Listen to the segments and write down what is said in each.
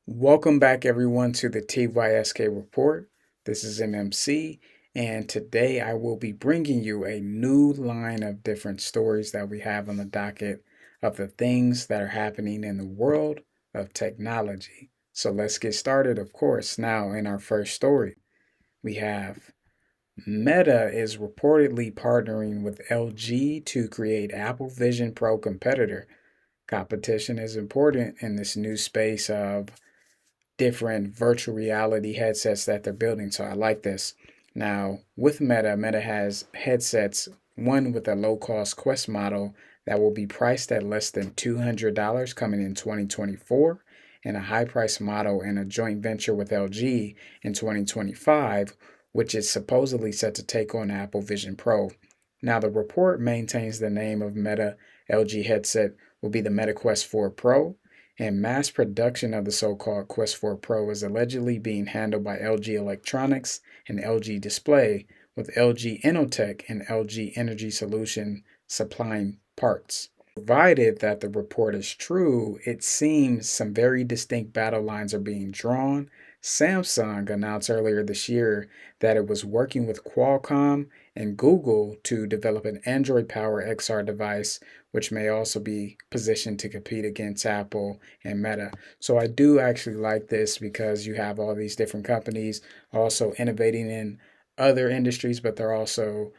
Welcome back, everyone, to the TYSK Report. This is MMC, and today I will be bringing you a new line of different stories that we have on the docket of the things that are happening in the world of technology. So let's get started, of course. Now, in our first story, we have Meta is reportedly partnering with LG to create Apple Vision Pro competitor. Competition is important in this new space of different virtual reality headsets that they're building. So I like this. Now, with Meta has headsets, one with a low cost Quest model that will be priced at less than $200 coming in 2024, and a high price model in a joint venture with LG in 2025, which is supposedly set to take on Apple Vision Pro. Now, the report maintains the name of Meta LG headset will be the Meta Quest 4 Pro, and mass production of the so-called Quest 4 Pro is allegedly being handled by LG Electronics and LG Display, with LG Innotek and LG Energy Solution supplying parts. Provided that the report is true, it seems some very distinct battle lines are being drawn. Samsung announced earlier this year that it was working with Qualcomm and Google to develop an Android powered XR device, which may also be positioned to compete against Apple and Meta. So I do actually like this because you have all these different companies also innovating in other industries, but they're also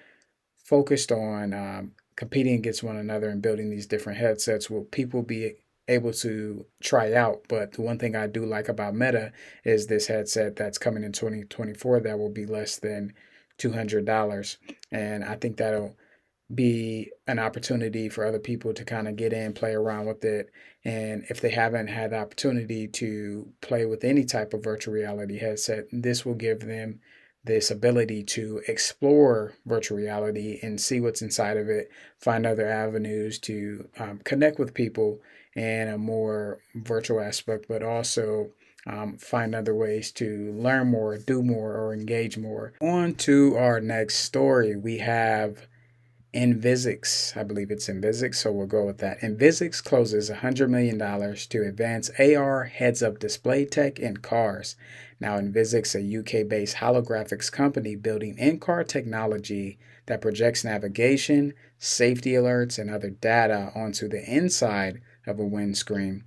focused on competing against one another and building these different headsets will people be able to try out. But the one thing I do like about Meta is this headset that's coming in 2024 that will be less than $200. And I think that'll be an opportunity for other people to kind of get in, play around with it. And if they haven't had the opportunity to play with any type of virtual reality headset, this will give them this ability to explore virtual reality and see what's inside of it, find other avenues to connect with people in a more virtual aspect, but also find other ways to learn more, do more, or engage more. On to our next story, we have Envisix, I believe it's Envisix, so we'll go with that. Envisix closes $100 million to advance AR heads-up display tech in cars. Now, Envisix, a UK-based holographics company building in-car technology that projects navigation, safety alerts, and other data onto the inside of a windscreen,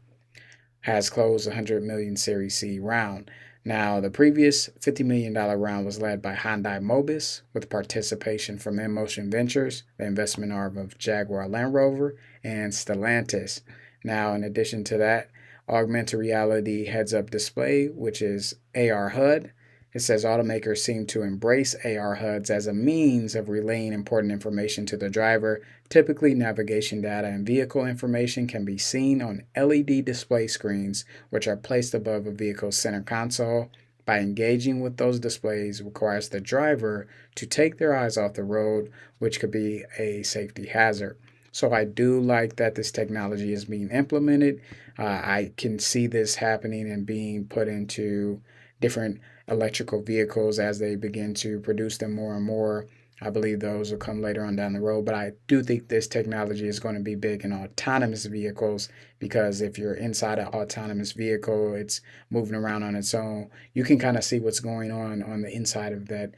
has closed a 100 million Series C round. Now, the previous $50 million round was led by Hyundai Mobis with participation from InMotion Ventures, the investment arm of Jaguar Land Rover, and Stellantis. Now, in addition to that, augmented reality heads up display, which is AR HUD. It says automakers seem to embrace AR HUDs as a means of relaying important information to the driver. Typically, navigation data and vehicle information can be seen on LED display screens, which are placed above a vehicle's center console. By engaging with those displays requires the driver to take their eyes off the road, which could be a safety hazard. So I do like that this technology is being implemented. I can see this happening and being put into different electrical vehicles as they begin to produce them more and more. I believe those will come later on down the road, but I do think this technology is going to be big in autonomous vehicles because if you're inside an autonomous vehicle, it's moving around on its own. You can kind of see what's going on the inside of that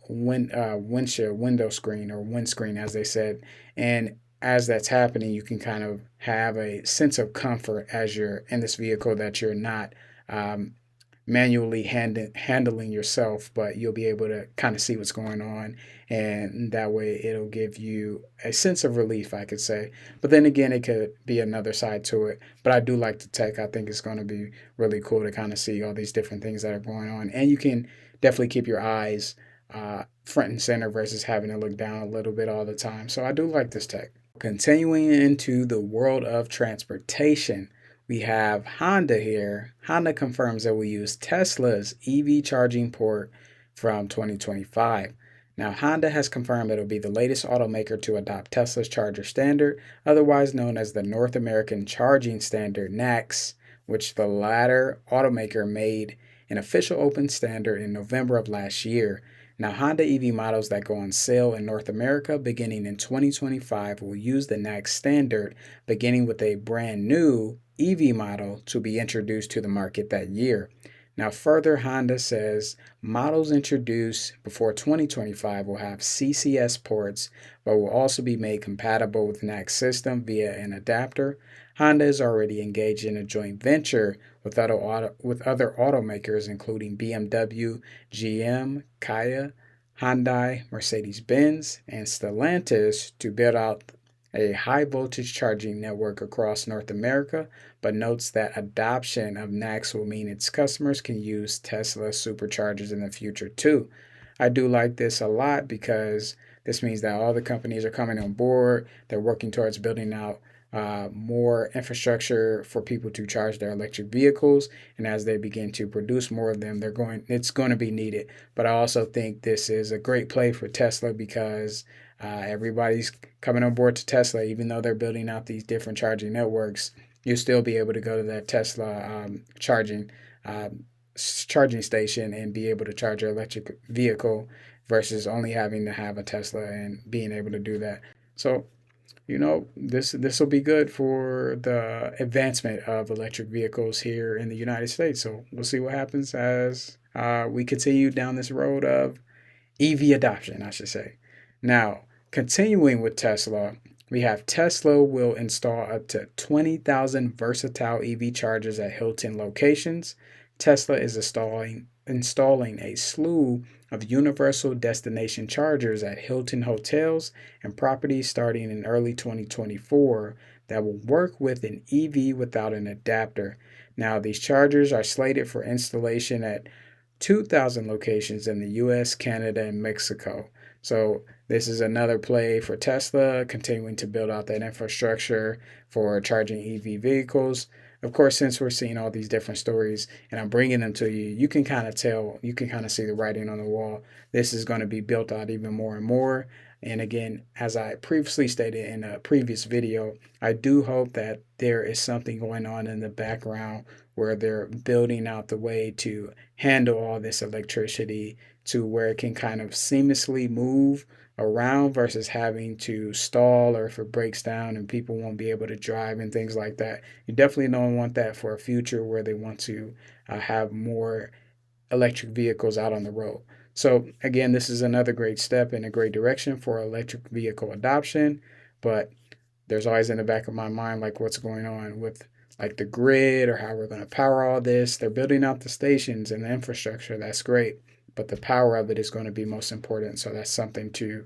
windshield, window screen, or windscreen, as they said. And as that's happening, you can kind of have a sense of comfort as you're in this vehicle that you're not manually handling yourself, but you'll be able to kind of see what's going on. And that way it'll give you a sense of relief, I could say. But then again, it could be another side to it. But I do like the tech. I think it's going to be really cool to kind of see all these different things that are going on. And you can definitely keep your eyes front and center versus having to look down a little bit all the time. So I do like this tech. Continuing into the world of transportation, we have Honda here. Honda confirms that we use Tesla's EV charging port from 2025. Now, Honda has confirmed it'll be the latest automaker to adopt Tesla's charger standard, otherwise known as the North American Charging Standard NACS, which the latter automaker made an official open standard in November of last year. Now, Honda EV models that go on sale in North America beginning in 2025 will use the NACS standard, beginning with a brand new EV model to be introduced to the market that year. Now, further, Honda says models introduced before 2025 will have CCS ports, but will also be made compatible with NACS system via an adapter. Honda is already engaged in a joint venture with other automakers, including BMW, GM, Kia, Hyundai, Mercedes-Benz, and Stellantis, to build out a high voltage charging network across North America, but notes that adoption of NACS will mean its customers can use Tesla superchargers in the future too. I do like this a lot because this means that all the companies are coming on board. They're working towards building out more infrastructure for people to charge their electric vehicles, and as they begin to produce more of them, it's going to be needed. But I also think this is a great play for Tesla because everybody's coming on board to Tesla, even though they're building out these different charging networks. You'll still be able to go to that Tesla um, charging station and be able to charge your electric vehicle versus only having to have a Tesla and being able to do that. So this will be good for the advancement of electric vehicles here in the United States. So we'll see what happens as we continue down this road of EV adoption, I should say. Now, continuing with Tesla, we have Tesla will install up to 20,000 versatile EV chargers at Hilton locations. Tesla is installing a slew of universal destination chargers at Hilton hotels and properties starting in early 2024 that will work with an EV without an adapter. Now, these chargers are slated for installation at 2,000 locations in the US, Canada, and Mexico. So, this is another play for Tesla, continuing to build out that infrastructure for charging EV vehicles. Of course, since we're seeing all these different stories and I'm bringing them to you, you can kind of tell, you can kind of see the writing on the wall. This is going to be built out even more and more. And again, as I previously stated in a previous video, I do hope that there is something going on in the background where they're building out the way to handle all this electricity to where it can kind of seamlessly move around versus having to stall or if it breaks down and people won't be able to drive and things like that. You definitely don't want that for a future where they want to have more electric vehicles out on the road. So, again, this is another great step in a great direction for electric vehicle adoption. But there's always in the back of my mind, like what's going on with like the grid or how we're going to power all this. They're building out the stations and the infrastructure. That's great. But the power of it is going to be most important. So that's something to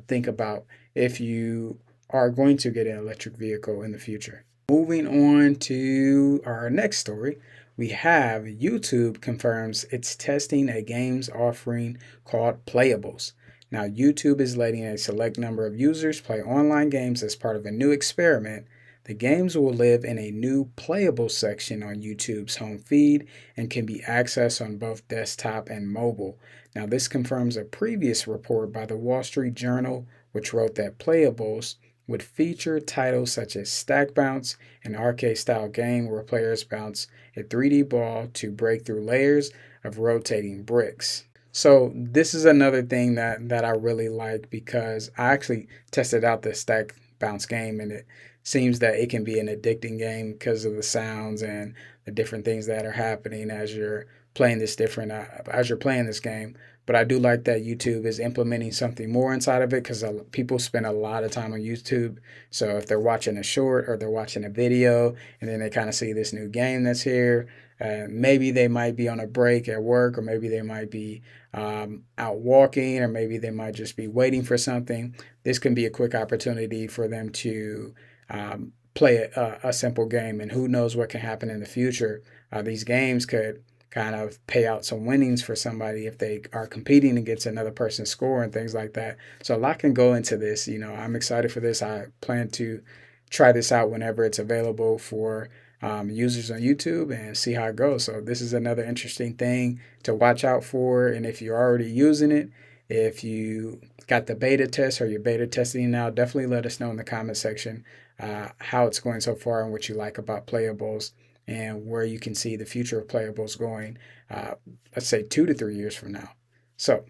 think about if you are going to get an electric vehicle in the future. Moving on to our next story, we have YouTube confirms it's testing a games offering called Playables. Now, YouTube is letting a select number of users play online games as part of a new experiment. The games will live in a new playable section on YouTube's home feed and can be accessed on both desktop and mobile. Now, this confirms a previous report by the Wall Street Journal, which wrote that Playables would feature titles such as Stack Bounce, an arcade-style game where players bounce a 3D ball to break through layers of rotating bricks. So this is another thing that I really like because I actually tested out the Stack Bounce game and it seems that it can be an addicting game because of the sounds and the different things that are happening as you're playing this game. But I do like that YouTube is implementing something more inside of it because people spend a lot of time on YouTube. So if they're watching a short or they're watching a video and then they kind of see this new game that's here, maybe they might be on a break at work, or maybe they might be out walking, or maybe they might just be waiting for something. This can be a quick opportunity for them to play a simple game, and who knows what can happen in the future. These games could kind of pay out some winnings for somebody if they are competing against another person's score and things like that. So a lot can go into this. I'm excited for this. I plan to try this out whenever it's available for users on YouTube and see how it goes. So this is another interesting thing to watch out for. And if you're already using it, if you got the beta test or you're beta testing now, definitely let us know in the comment section how it's going so far and what you like about Playables and where you can see the future of Playables going, let's say 2 to 3 years from now. So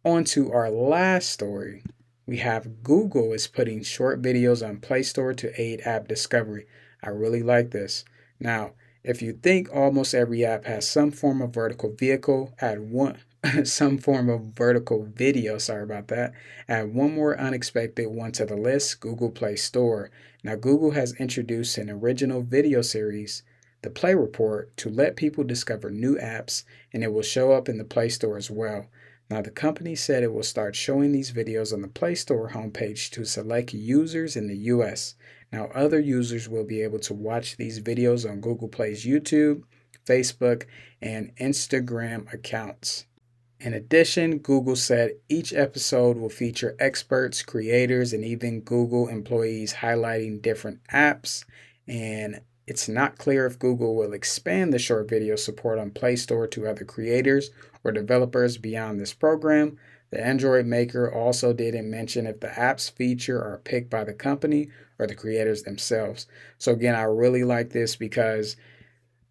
On to our last story. We have Google is putting short videos on Play Store to aid app discovery. I really like this. Now, if you think almost every app has some form of vertical vehicle, add one some form of vertical video, sorry about that. Add one more unexpected one to the list, Google Play Store. Now, Google has introduced an original video series, the Play Report, to let people discover new apps, and it will show up in the Play Store as well. Now, the company said it will start showing these videos on the Play Store homepage to select users in the US. Now, other users will be able to watch these videos on Google Play's YouTube, Facebook, and Instagram accounts. In addition, Google said each episode will feature experts, creators, and even Google employees highlighting different apps. And it's not clear if Google will expand the short video support on Play Store to other creators or developers beyond this program. The Android maker also didn't mention if the apps feature are picked by the company or the creators themselves. So, again, I really like this because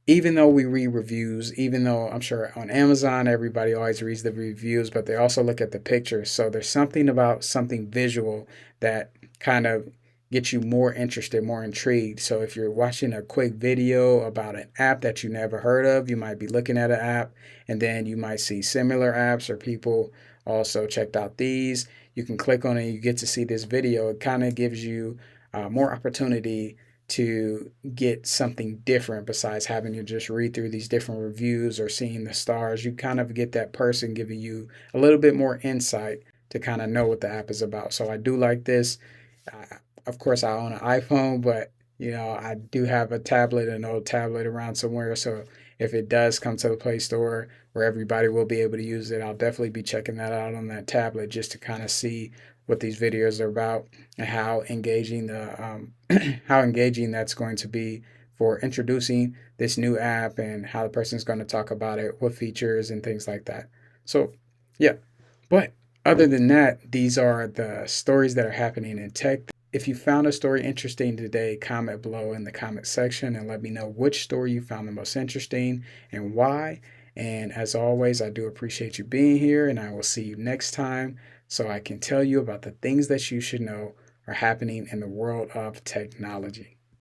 even though we read reviews, even though I'm sure on Amazon everybody always reads the reviews, but they also look at the pictures. So there's something about something visual that kind of gets you more interested, more intrigued. So if you're watching a quick video about an app that you never heard of, you might be looking at an app and then you might see similar apps or people also checked out these. You can click on it, you get to see this video. It kind of gives you more opportunity to get something different besides having to just read through these different reviews or seeing the stars. You kind of get that person giving you a little bit more insight to kind of know what the app is about. So I do like this. Of course, I own an iPhone, but I do have a tablet, an old tablet around somewhere. So if it does come to the Play Store where everybody will be able to use it, I'll definitely be checking that out on that tablet just to kind of see what these videos are about and how engaging how engaging that's going to be for introducing this new app and how the person's going to talk about it, what features and things like that. So, yeah. But other than that, these are the stories that are happening in tech. If you found a story interesting today, comment below in the comment section and let me know which story you found the most interesting and why. And as always, I do appreciate you being here, and I will see you next time so I can tell you about the things that you should know are happening in the world of technology.